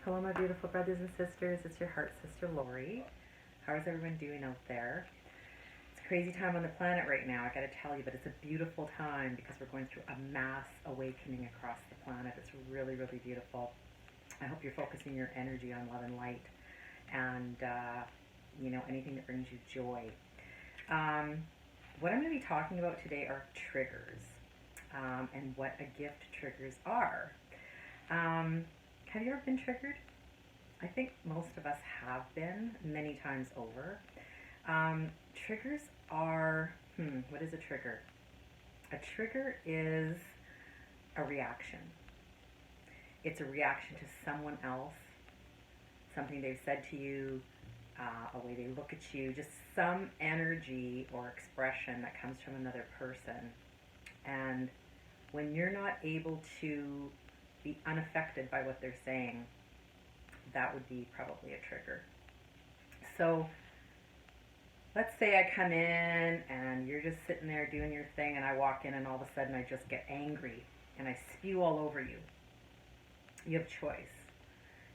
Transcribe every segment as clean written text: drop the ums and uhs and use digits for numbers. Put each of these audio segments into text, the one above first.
Hello, my beautiful brothers and sisters. It's your heart sister, Lori. How is everyone doing out there? It's a crazy time on the planet right now, I gotta tell you, but it's a beautiful time because we're going through a mass awakening across the planet. It's really, really beautiful. I hope you're focusing your energy on love and light and, anything that brings you joy. Um, what I'm going to be talking about today are triggers and what a gift triggers are. Um, have you ever been triggered? I think most of us have been many times over. Triggers are, what is a trigger? A trigger is a reaction. It's a reaction to someone else, something they've said to you, a way they look at you, just some energy or expression that comes from another person. And when you're not able to be unaffected by what they're saying, that would be probably a trigger. So let's say I come in and you're just sitting there doing your thing, and I walk in and all of a sudden I just get angry and I spew all over you. You have choice.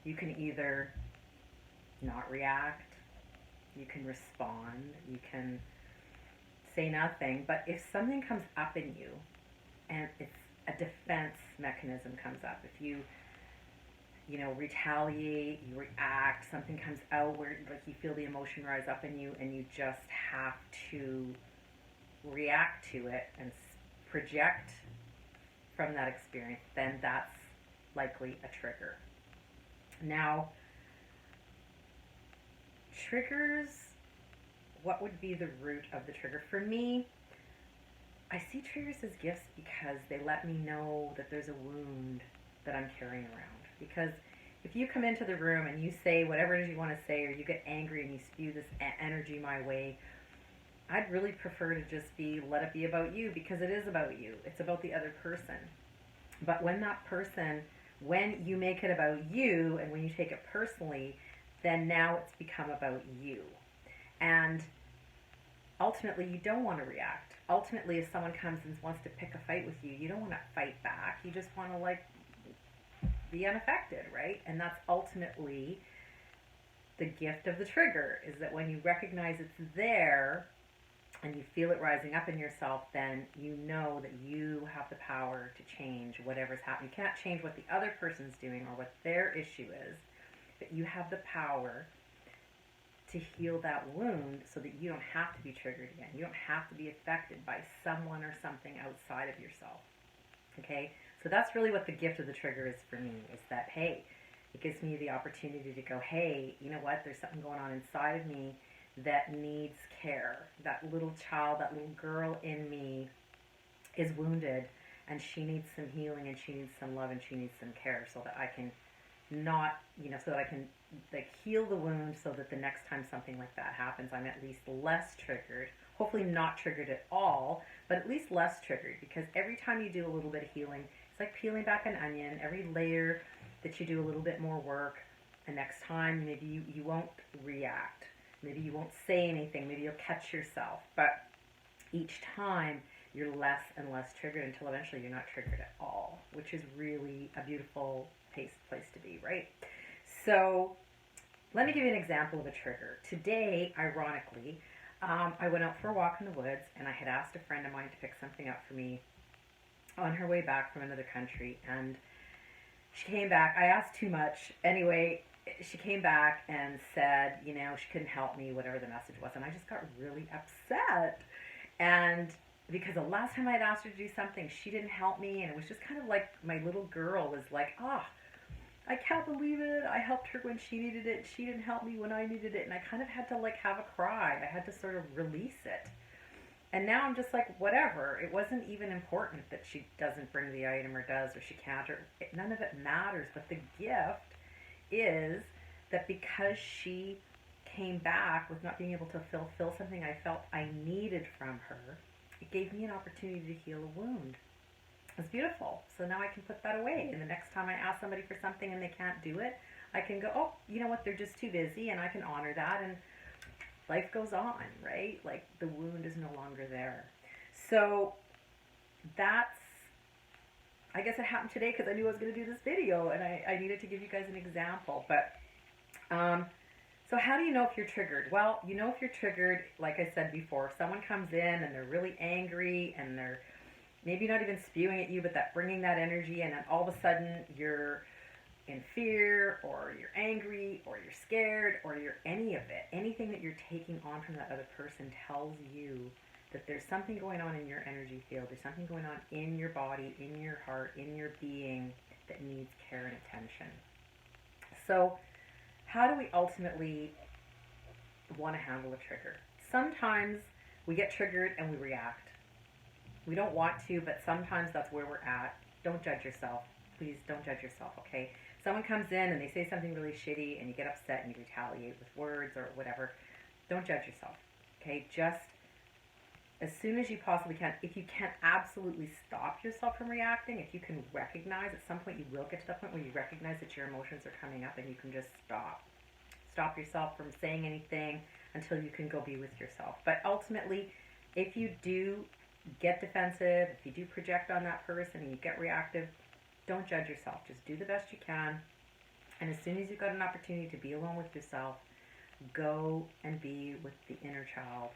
You can either not react, you can respond, you can say nothing, but if something comes up in you and it's a defense mechanism comes up, if you retaliate, you react, something comes out where like you feel the emotion rise up in you and you just have to react to it and project from that experience, then that's likely a trigger. Now, triggers, what would be the root of the trigger? For me, I see triggers as gifts because they let me know that there's a wound that I'm carrying around. Because if you come into the room and you say whatever it is you want to say, or you get angry and you spew this energy my way, I'd really prefer to just let it be about you, because it is about you. It's about the other person. But when you make it about you and when you take it personally, then now it's become about you. And ultimately, you don't want to react. Ultimately, if someone comes and wants to pick a fight with you, you don't want to fight back. You just want to be unaffected, right? And that's ultimately the gift of the trigger, is that when you recognize it's there and you feel it rising up in yourself, then you know that you have the power to change whatever's happening. You can't change what the other person's doing or what their issue is, but you have the power to heal that wound so that you don't have to be triggered again. You don't have to be affected by someone or something outside of yourself. Okay? So that's really what the gift of the trigger is for me, is that, hey, it gives me the opportunity to go, hey, you know what? There's something going on inside of me that needs care. That little child, that little girl in me is wounded, and she needs some healing, and she needs some love, and she needs some care, so that I can so that I can heal the wound, so that the next time something like that happens, I'm at least less triggered. Hopefully not triggered at all, but at least less triggered, because every time you do a little bit of healing, it's like peeling back an onion. Every layer that you do a little bit more work, and next time maybe you won't react. Maybe you won't say anything. Maybe you'll catch yourself. But each time you're less and less triggered until eventually you're not triggered at all, which is really a beautiful place to be, right? So let me give you an example of a trigger. Today, ironically, I went out for a walk in the woods, and I had asked a friend of mine to pick something up for me on her way back from another country, and she came back. I asked too much. Anyway, she came back and said, she couldn't help me, whatever the message was, and I just got really upset. And because the last time I'd asked her to do something, she didn't help me, and it was just kind of like my little girl was like, I can't believe it. I helped her when she needed it. She didn't help me when I needed it. And I kind of had to have a cry. I had to sort of release it. And now I'm just like, whatever. It wasn't even important that she doesn't bring the item or does, or she can't, or none of it matters. But the gift is that because she came back with not being able to fulfill something I felt I needed from her, it gave me an opportunity to heal a wound. It's beautiful. So now I can put that away. And the next time I ask somebody for something and they can't do it, I can go, oh, you know what, they're just too busy, and I can honor that, and life goes on, right? The wound is no longer there. So that's I guess it happened today because I knew I was going to do this video, and I needed to give you guys an example. But so how do you know if you're triggered? Well, you know if you're triggered, like I said before, if someone comes in and they're really angry and they're maybe not even spewing at you, but that bringing that energy, and then all of a sudden you're in fear, or you're angry, or you're scared, or you're any of it. Anything that you're taking on from that other person tells you that there's something going on in your energy field. There's something going on in your body, in your heart, in your being that needs care and attention. So how do we ultimately want to handle a trigger? Sometimes we get triggered and we react. We don't want to, but sometimes that's where we're at. Don't judge yourself. Please don't judge yourself, okay? Someone comes in and they say something really shitty and you get upset and you retaliate with words or whatever. Don't judge yourself, okay? Just as soon as you possibly can, if you can't absolutely stop yourself from reacting, if you can recognize, at some point you will get to that point where you recognize that your emotions are coming up and you can just stop. Stop yourself from saying anything until you can go be with yourself. But ultimately, if you do get defensive, if you do project on that person and you get reactive, don't judge yourself. Just do the best you can. And as soon as you've got an opportunity to be alone with yourself, go and be with the inner child.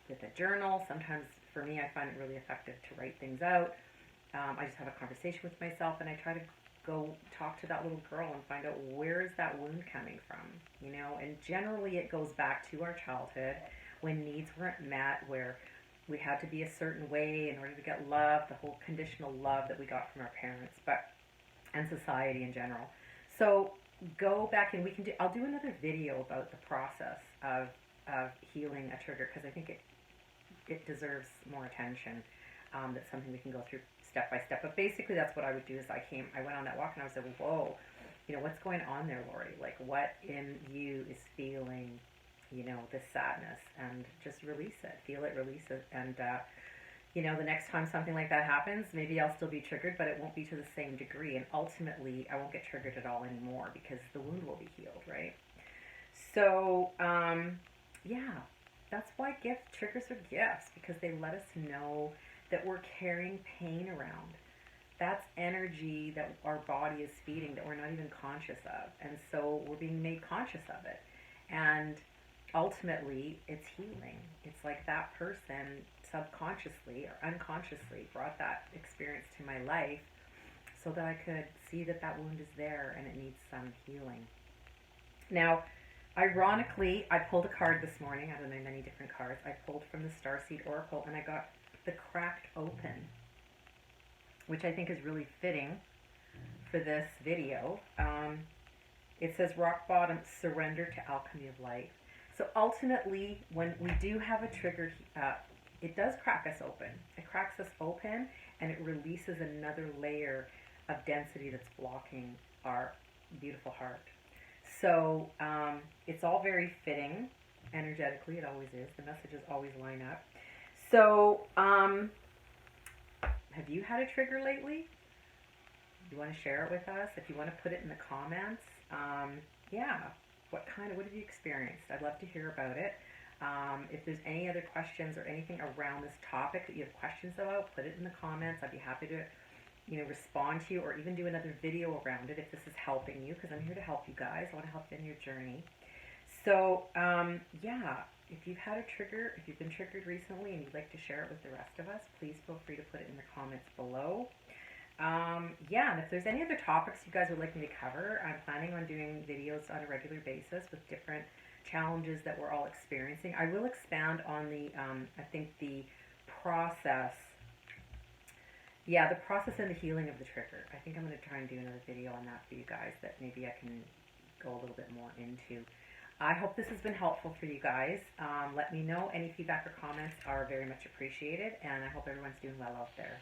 With a journal, sometimes for me I find it really effective to write things out. I just have a conversation with myself and I try to go talk to that little girl and find out where is that wound coming from, you know, and generally it goes back to our childhood when needs weren't met, where we had to be a certain way in order to get love, the whole conditional love that we got from our parents, and society in general. So go back and I'll do another video about the process of healing a trigger, because I think it deserves more attention. That's something we can go through step by step. But basically that's what I would do is I went on that walk and I was like, whoa, you know, what's going on there, Lori? Like, what in you is feeling, you know, this sadness, and just release it, feel it, release it. And, you know, the next time something like that happens, maybe I'll still be triggered, but it won't be to the same degree. And ultimately, I won't get triggered at all anymore because the wound will be healed, right? So, yeah, that's why triggers are gifts, because they let us know that we're carrying pain around. That's energy that our body is feeding that we're not even conscious of. And so we're being made conscious of it. And ultimately, it's healing. It's like that person subconsciously or unconsciously brought that experience to my life so that I could see that that wound is there and it needs some healing. Now, ironically, I pulled a card this morning out of my many different cards. I pulled from the Starseed Oracle and I got the Cracked Open, which I think is really fitting for this video. It says rock bottom, surrender to alchemy of light. So ultimately, when we do have a trigger, it does crack us open. It cracks us open and it releases another layer of density that's blocking our beautiful heart. So it's all very fitting energetically. It always is. The messages always line up. So have you had a trigger lately? You want to share it with us? If you want to put it in the comments, yeah. What have you experienced? I'd love to hear about it. If there's any other questions or anything around this topic that you have questions about, put it in the comments. I'd be happy to, you know, respond to you or even do another video around it if this is helping you, because I'm here to help you guys. I want to help you in your journey. So, yeah, if you've had a trigger, if you've been triggered recently and you'd like to share it with the rest of us, please feel free to put it in the comments below. Yeah, and if there's any other topics you guys would like me to cover, I'm planning on doing videos on a regular basis with different challenges that we're all experiencing. I will expand on the, I think the process, yeah, the process and the healing of the trigger. I think I'm going to try and do another video on that for you guys that maybe I can go a little bit more into. I hope this has been helpful for you guys. Let me know. Any feedback or comments are very much appreciated, and I hope everyone's doing well out there.